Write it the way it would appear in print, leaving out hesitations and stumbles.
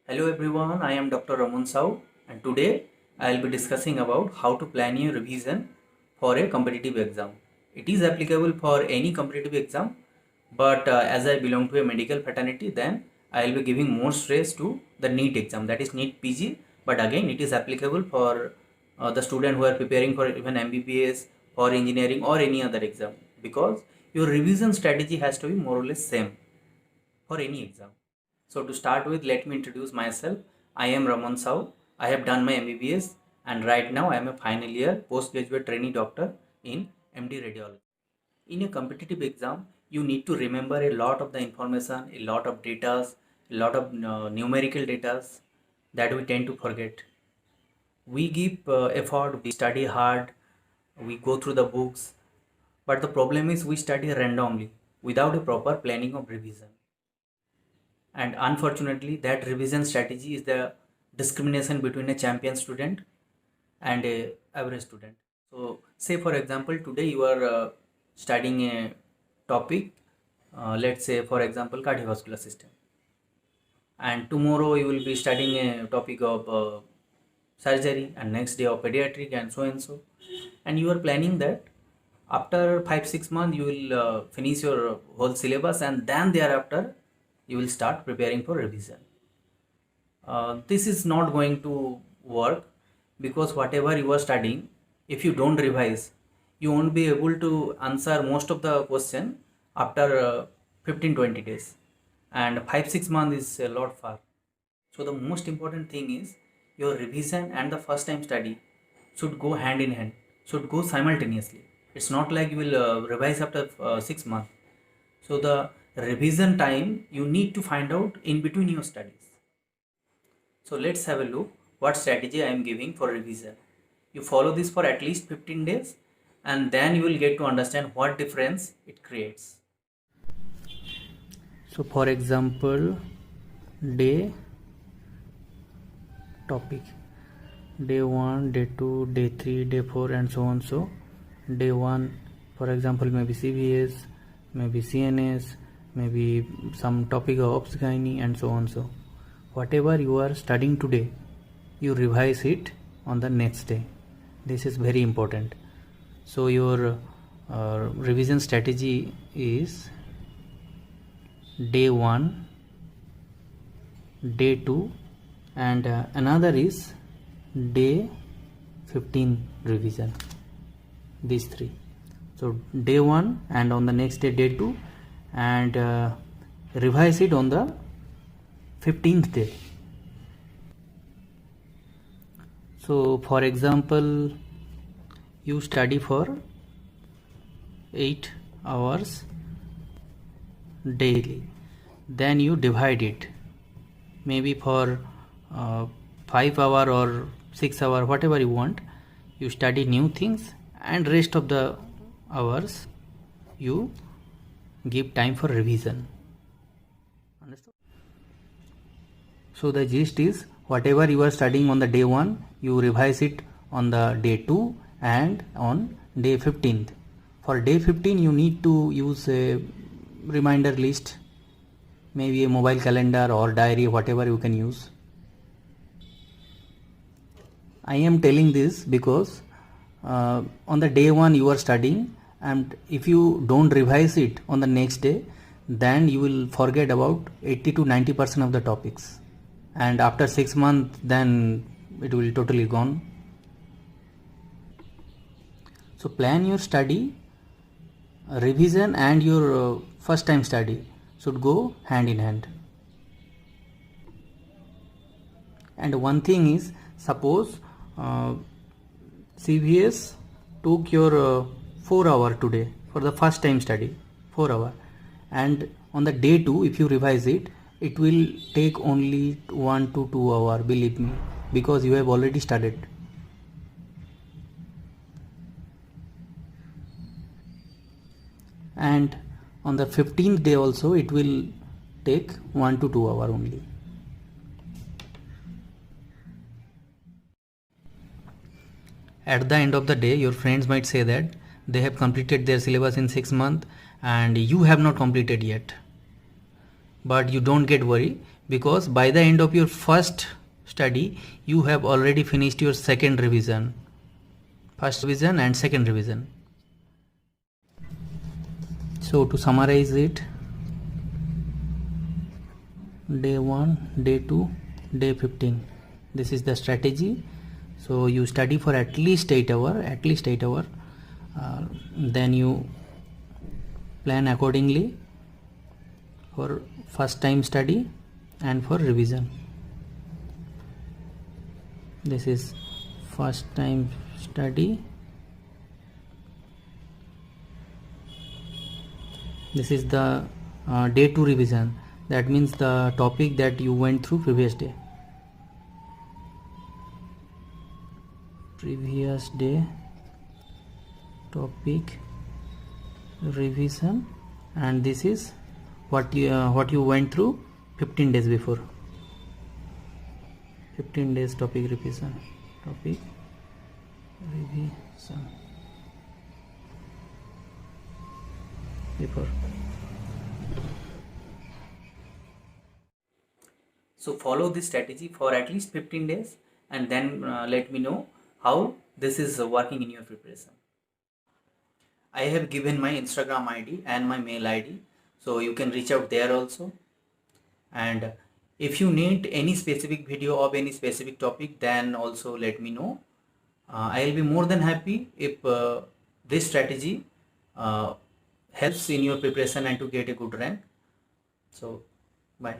Hello everyone, I am Dr. Raman Sau and today I will be discussing about how to plan your revision for a competitive exam. It is applicable for any competitive exam, but as I belong to a medical fraternity, then I will be giving more stress to the NEET exam, that is NEET PG. But again, it is applicable for the student who are preparing for even MBBS, for engineering or any other exam, because your revision strategy has to be more or less same for any exam. So to start with, let me introduce myself. I am Raman Sau. I have done my MBBS and right now I am a final year postgraduate trainee doctor in MD Radiology. In a competitive exam, you need to remember a lot of the information, a lot of data, a lot of numerical data that we tend to forget. We give effort, we study hard, we go through the books, but the problem is we study randomly without a proper planning of revision. And unfortunately, that revision strategy is the discrimination between a champion student and a average student. So say for example, today you are studying a topic, let's say for example cardiovascular system, and tomorrow you will be studying a topic of surgery, and next day of pediatric, and so, and you are planning that after 5-6 months you will finish your whole syllabus, and then thereafter you will start preparing for revision. This is not going to work, because whatever you are studying, if you don't revise, you won't be able to answer most of the question after 15-20 days, and 5-6 months is a lot far. So the most important thing is your revision and the first time study should go hand in hand, should go simultaneously. It's not like you will revise after 6 months. So the revision time you need to find out in between your studies. So let's have a look what strategy I am giving for revision. You follow this for at least 15 days and then you will get to understand what difference it creates. So for example, day topic, day 1, day 2, day 3, day 4 and so on. So day 1 for example maybe CVS, maybe CNS, maybe some topic of obs gynae and so on. So whatever you are studying today, you revise it on the next day. This is very important. So your revision strategy is day 1, day 2 and another is day 15 revision, these three. So day 1 and on the next day, day 2, and revise it on the 15th day. So for example, you study for 8 hours daily, then you divide it maybe for 5 hour or 6 hour, whatever you want. You study new things and rest of the hours you give time for revision. Understood? So the gist is, whatever you are studying on the day 1, you revise it on the day 2 and on day 15th. For day 15 you need to use a reminder list, maybe a mobile calendar or diary, whatever you can use. I am telling this because on the day 1 you are studying, and if you don't revise it on the next day, then you will forget about 80 to 90% of the topics, and after 6 months then it will totally gone. So plan your study, revision and your first time study should go hand in hand. And one thing is, suppose CVS took your 4 hour today for the first time study, 4 hour, and on the day 2 if you revise it, it will take only 1 to 2 hour, believe me, because you have already studied. And on the 15th day also it will take 1 to 2 hour only. At the end of the day, your friends might say that they have completed their syllabus in 6 months and you have not completed yet. But you don't get worried, because by the end of your first study you have already finished your second revision, first revision and second revision. So to summarize it, day 1, day 2, day 15, this is the strategy. So you study for at least 8 hours, then you plan accordingly for first time study and for revision. This is first time study, this is the day 2 revision, that means the topic that you went through previous day topic revision, and this is what you went through 15 days before, 15 days topic revision before. So follow this strategy for at least 15 days and then let me know how this is working in your preparation. I have given my Instagram ID and my mail ID, so you can reach out there also. And if you need any specific video of any specific topic, then also let me know. I will be more than happy if this strategy helps in your preparation and to get a good rank. So bye.